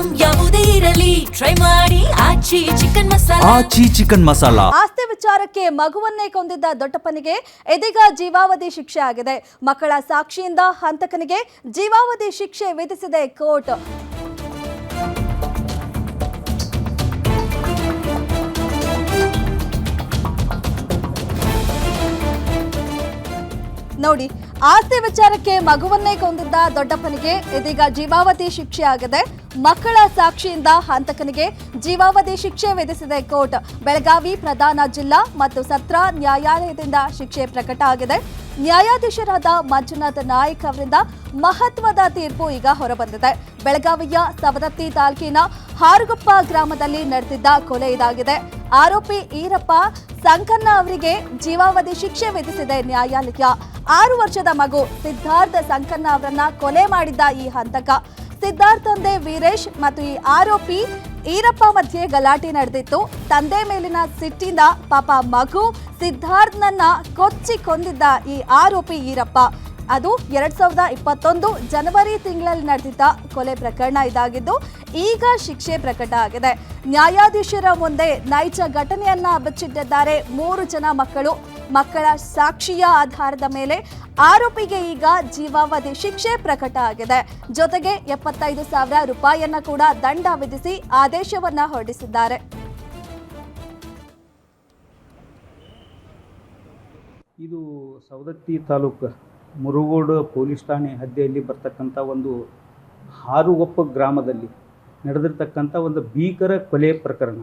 Item ಯಾವುದೇ ಇರಲಿ try ಮಾಡಿ ಆಚಿ ಚಿಕನ್ ಮಸಾಲಾ. ಆಚಿ ಚಿಕನ್ ಮಸಾಲಾ. ಆಸ್ತಿ ವಿಚಾರಕ್ಕೆ ಮಗುವನ್ನೇ ಕೊಂದಿದ್ದ ದೊಡ್ಡಪ್ಪನಿಗೆ ಇದೀಗ ಜೀವಾವಧಿ ಶಿಕ್ಷೆ ಆಗಿದೆ. ಮಕ್ಕಳ ಸಾಕ್ಷಿಯಿಂದ ಹಂತಕನಿಗೆ ಜೀವಾವಧಿ ಶಿಕ್ಷೆ ವಿಧಿಸಿದೆ ಕೋರ್ಟ್. ನೋಡಿ, ಆಸ್ತಿ ವಿಚಾರಕ್ಕೆ ಮಗುವನ್ನೇ ಕೊಂದಿದ್ದ ದೊಡ್ಡಪ್ಪನಿಗೆ ಇದೀಗ ಜೀವಾವಧಿ ಶಿಕ್ಷೆ ಆಗಿದೆ. ಮಕ್ಕಳ ಸಾಕ್ಷಿಯಿಂದ ಹಂತಕನಿಗೆ ಜೀವಾವಧಿ ಶಿಕ್ಷೆ ವಿಧಿಸಿದೆ ಕೋರ್ಟ್. ಬೆಳಗಾವಿ ಪ್ರಧಾನ ಜಿಲ್ಲಾ ಮತ್ತು ಸತ್ರ ನ್ಯಾಯಾಲಯದಿಂದ ಶಿಕ್ಷೆ ಪ್ರಕಟ ಆಗಿದೆ. ನ್ಯಾಯಾಧೀಶರಾದ ಮಂಜುನಾಥ್ ನಾಯ್ಕ್ ಅವರಿಂದ ಮಹತ್ವದ ತೀರ್ಪು ಈಗ ಹೊರಬಂದಿದೆ. ಬೆಳಗಾವಿಯ ಸವದತ್ತಿ ತಾಲೂಕಿನ ಹಾರುಗೊಪ್ಪ ಗ್ರಾಮದಲ್ಲಿ ನಡೆದಿದ್ದ ಕೊಲೆ ಇದಾಗಿದೆ. ಆರೋಪಿ ಈರಪ್ಪ ಸಂಕನ್ನ ಅವರಿಗೆ ಜೀವಾವಧಿ ಶಿಕ್ಷೆ ವಿಧಿಸಿದೆ ನ್ಯಾಯಾಲಯ. 6 ವರ್ಷದ ಮಗು ಸಿದ್ಧಾರ್ಥ ಸಂಕನ್ನ ಅವರನ್ನ ಕೊಲೆ ಮಾಡಿದ್ದ ಈ ಹಂತಕ ಸಿದ್ಧಾರ್ಥ್ ತಂದೆ ವೀರೇಶ್ ಮತ್ತು ಈ ಆರೋಪಿ ಈರಪ್ಪ ಮಧ್ಯೆ ಗಲಾಟೆ ನಡೆದಿತ್ತು. ತಂದೆ ಮೇಲಿನ ಸಿಟ್ಟಿಂದ ಪಾಪ ಮಗು ಸಿದ್ಧಾರ್ಥ್ನನ್ನ ಕೊಚ್ಚಿ ಕೊಂದಿದ್ದ ಈ ಆರೋಪಿ ಈರಪ್ಪ. ಅದು 2021 ಜನವರಿ ತಿಂಗಳಲ್ಲಿ ನಡೆದಿದ್ದ ಕೊಲೆ ಪ್ರಕರಣ ಇದಾಗಿದ್ದು ಈಗ ಶಿಕ್ಷೆ ಪ್ರಕಟ ಆಗಿದೆ. ನ್ಯಾಯಾಧೀಶರ ಮುಂದೆ ನೈಜ ಘಟನೆಯನ್ನ ಬಚ್ಚಿಟ್ಟಿದ್ದಾರೆ 3 ಜನ ಮಕ್ಕಳು. ಮಕ್ಕಳ ಸಾಕ್ಷಿಯ ಆಧಾರದ ಮೇಲೆ ಆರೋಪಿಗೆ ಈಗ ಜೀವಾವಧಿ ಶಿಕ್ಷೆ ಪ್ರಕಟ ಆಗಿದೆ. ಜೊತೆಗೆ 75,000 ರೂಪಾಯಿಯನ್ನ ಕೂಡ ದಂಡ ವಿಧಿಸಿ ಆದೇಶವನ್ನ ಹೊರಡಿಸಿದ್ದಾರೆ. ಇದು ಸವದತ್ತಿ ತಾಲೂಕು ಮುರುಗೋಡು ಪೊಲೀಸ್ ಠಾಣೆ ಹದ್ದಿಯಲ್ಲಿ ಬರ್ತಕ್ಕಂಥ ಒಂದು ಹಾರುಗೊಪ್ಪ ಗ್ರಾಮದಲ್ಲಿ ನಡೆದಿರ್ತಕ್ಕಂಥ ಒಂದು ಭೀಕರ ಕೊಲೆ ಪ್ರಕರಣ.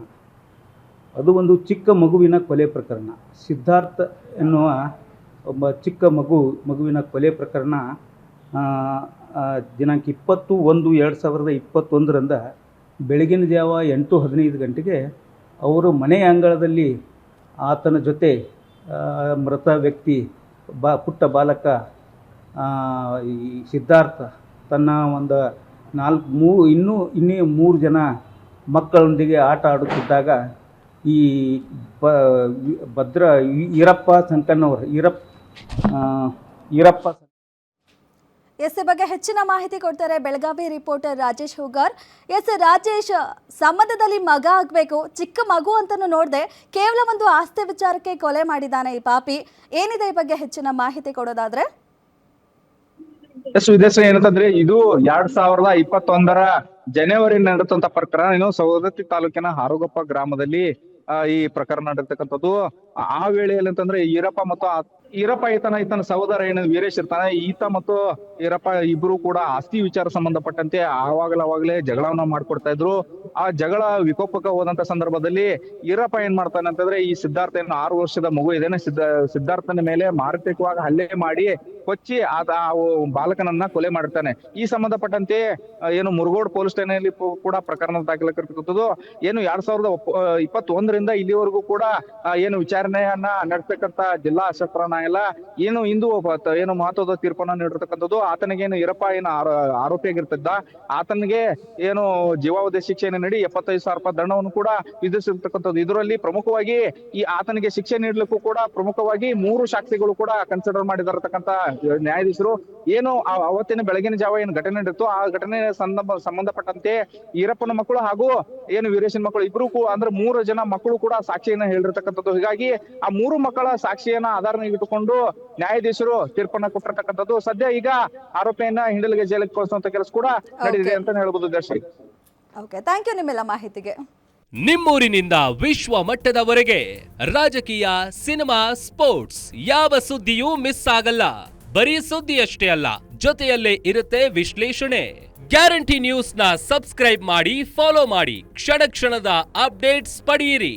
ಅದು ಒಂದು ಚಿಕ್ಕ ಮಗುವಿನ ಕೊಲೆ ಪ್ರಕರಣ. ಸಿದ್ಧಾರ್ಥ ಎನ್ನುವ ಒಬ್ಬ ಚಿಕ್ಕ ಮಗುವಿನ ಕೊಲೆ ಪ್ರಕರಣ ದಿನಾಂಕ 20/1/2021 ಬೆಳಗಿನ ಜಾವ 8:15 ಗಂಟೆಗೆ ಅವರು ಮನೆಯ ಅಂಗಳದಲ್ಲಿ ಆತನ ಜೊತೆ ಮೃತ ವ್ಯಕ್ತಿ ಪುಟ್ಟ ಬಾಲಕ ಈ ಸಿದ್ಧಾರ್ಥ ತನ್ನ ಒಂದು ಇನ್ನೂ 3 ಜನ ಮಕ್ಕಳೊಂದಿಗೆ ಆಟ ಆಡುತ್ತಿದ್ದಾಗ ಈ ಈರಪ್ಪ ಸಂಕನ್ನವರು ಈರಪ್ಪ ಎಸ್ ಬಗ್ಗೆ ಹೆಚ್ಚಿನ ಮಾಹಿತಿ ಕೊಡ್ತಾರೆ ಬೆಳಗಾವಿ ರಿಪೋರ್ಟರ್ ರಾಜೇಶ್ ಹೂಗಾರ್. ಎಸ್ ರಾಜೇಶ್, ಸಂಬಂಧದಲ್ಲಿ ಮಗ ಆಗಬೇಕು, ಚಿಕ್ಕ ಮಗು ಅಂತಲೂ ನೋಡದೆ ಕೇವಲ ಒಂದು ಆಸ್ತಿ ವಿಚಾರಕ್ಕೆ ಕೊಲೆ ಮಾಡಿದ್ದಾನೆ ಈ ಪಾಪಿ. ಏನಿದೆ ಈ ಬಗ್ಗೆ ಹೆಚ್ಚಿನ ಮಾಹಿತಿ ಕೊಡೋದಾದ್ರೆ? ವಿದೇಶ ಏನಂತಂದ್ರೆ ಇದು 2021 ಜನವರಿ ನಡೆದಂತ ಪ್ರಕರಣ. ಸವದತ್ತಿ ತಾಲೂಕಿನ ಹಾರುಗೊಪ್ಪ ಗ್ರಾಮದಲ್ಲಿ ಈ ಪ್ರಕರಣ ನಡೆದಿರ್ತಕ್ಕಂಥದ್ದು. ಆ ವೇಳೆಯಲ್ಲಿ ಅಂತಂದ್ರೆ ಈರಪ್ಪ ಈತನ ಸಹೋದರ ವೀರೇಶ್ ಇರ್ತಾನೆ. ಈತ ಮತ್ತು ಈರಪ್ಪ ಇಬ್ರು ಕೂಡ ಆಸ್ತಿ ವಿಚಾರ ಸಂಬಂಧಪಟ್ಟಂತೆ ಅವಾಗಲೇ ಜಗಳವನ್ನ ಮಾಡ್ಕೊಡ್ತಾ ಇದ್ರು. ಆ ಜಗಳ ವಿಕೋಪಕ್ಕೆ ಹೋದಂತ ಸಂದರ್ಭದಲ್ಲಿ ಈರಪ್ಪ ಏನ್ ಮಾಡ್ತಾನೆ ಅಂತಂದ್ರೆ ಈ ಸಿದ್ಧಾರ್ಥ 6 ವರ್ಷದ ಮಗು ಇದೇನೆ ಸಿದ್ಧಾರ್ಥನ ಮೇಲೆ ಮಾರಣಾಂತಿಕವಾಗಿ ಹಲ್ಲೆ ಮಾಡಿ ಕೊಚ್ಚಿ ಆ ಬಾಲಕನನ್ನ ಕೊಲೆ ಮಾಡಿರ್ತಾನೆ. ಈ ಸಂಬಂಧಪಟ್ಟಂತೆ ಮುರುಗೋಡ್ ಪೊಲೀಸ್ ಠಾಣೆಯಲ್ಲಿ ಕೂಡ ಪ್ರಕರಣ ದಾಖಲಾಗಿರ್ತಕ್ಕಂಥದ್ದು. 2021 ಇಲ್ಲಿವರೆಗೂ ಕೂಡ ವಿಚಾರಣೆಯನ್ನ ನಡೆಸ್ತಕ್ಕಂಥ ಜಿಲ್ಲಾ ಸತ್ರ ನ್ಯಾಯಾಲಯ ಇಂದು ಮಹತ್ವದ ತೀರ್ಪನ್ನ ನೀಡಿರ್ತಕ್ಕಂಥದ್ದು. ಆತನಿಗೆ ಈರಪ್ಪ ಆರೋಪಿಯಾಗಿರ್ತಿದ್ದ ಆತನಿಗೆ ಜೀವಾವಧಿ ಶಿಕ್ಷೆಯನ್ನು ನೀಡಿ 75,000 ರೂಪಾಯಿ ದಂಡವನ್ನು ಕೂಡ ವಿಧಿಸಿರ್ತಕ್ಕಂಥದ್ದು. ಇದರಲ್ಲಿ ಪ್ರಮುಖವಾಗಿ ಆತನಿಗೆ ಶಿಕ್ಷೆ ನೀಡಲಿಕ್ಕೂ ಕೂಡ ಪ್ರಮುಖವಾಗಿ 3 ಸಾಕ್ಷಿಗಳು ಕೂಡ ಕನ್ಸಿಡರ್ ಮಾಡಿದಿರತಕ್ಕಂತ ನ್ಯಾಯಾಧೀಶರು. ಅವತ್ತಿನ ಬೆಳಗಿನ ಜಾವ ಘಟನೆ ನಡೆಯಿತು, ಆ ಘಟನೆ ಸಂಬಂಧಪಟ್ಟಂತೆ ಈರಪ್ಪನ ಮಕ್ಕಳು ಹಾಗೂ ವೀರೇಶನ್ ಮಕ್ಕಳು ಇಬ್ರು ಅಂದ್ರೆ 3 ಜನ ಮಕ್ಕಳು ಕೂಡ ಸಾಕ್ಷಿಯನ್ನ ಹೇಳಿರ್ತಕ್ಕಂಥದ್ದು. ಹೀಗಾಗಿ ಆ 3 ಮಕ್ಕಳ ಸಾಕ್ಷಿಯನ್ನ ಆಧಾರ ಇಟ್ಟುಕೊಂಡು ನ್ಯಾಯಾಧೀಶರು ತೀರ್ಪನ್ನ ಕೊಟ್ಟಿರ್ತಕ್ಕಂಥದ್ದು. ಸದ್ಯ ಈಗ ಆರೋಪಿಯನ್ನ ಹಿಂಡಲಿಗೆ ಜೈಲಿಗೆ ಕಳಿಸುವಂತ ಕೆಲಸ ಕೂಡ ನಡೆದಿದೆ ಅಂತ ಹೇಳ್ಬೋದು. ದರ್ಶಿ, ಓಕೆ, ಥ್ಯಾಂಕ್ ಯು ನಿಮ್ಮೆಲ್ಲ ಮಾಹಿತಿಗೆ. ನಿಮ್ಮೂರಿನಿಂದ ವಿಶ್ವ ಮಟ್ಟದವರೆಗೆ ರಾಜಕೀಯ, ಸಿನಿಮಾ, ಸ್ಪೋರ್ಟ್ಸ್ ಯಾವ ಸುದ್ದಿಯೂ ಮಿಸ್ ಆಗಲ್ಲ. ಬರೀ ಸುದ್ದಿ ಅಷ್ಟೇ ಅಲ್ಲ, ಜೊತೆಯಲ್ಲೇ ಇರುತ್ತೆ ವಿಶ್ಲೇಷಣೆ. ಗ್ಯಾರಂಟಿ ನ್ಯೂಸ್ ನ ಸಬ್ಸ್ಕ್ರೈಬ್ ಮಾಡಿ, ಫಾಲೋ ಮಾಡಿ, ಕ್ಷಣ ಕ್ಷಣದ ಅಪ್ಡೇಟ್ಸ್ ಪಡೆಯಿರಿ.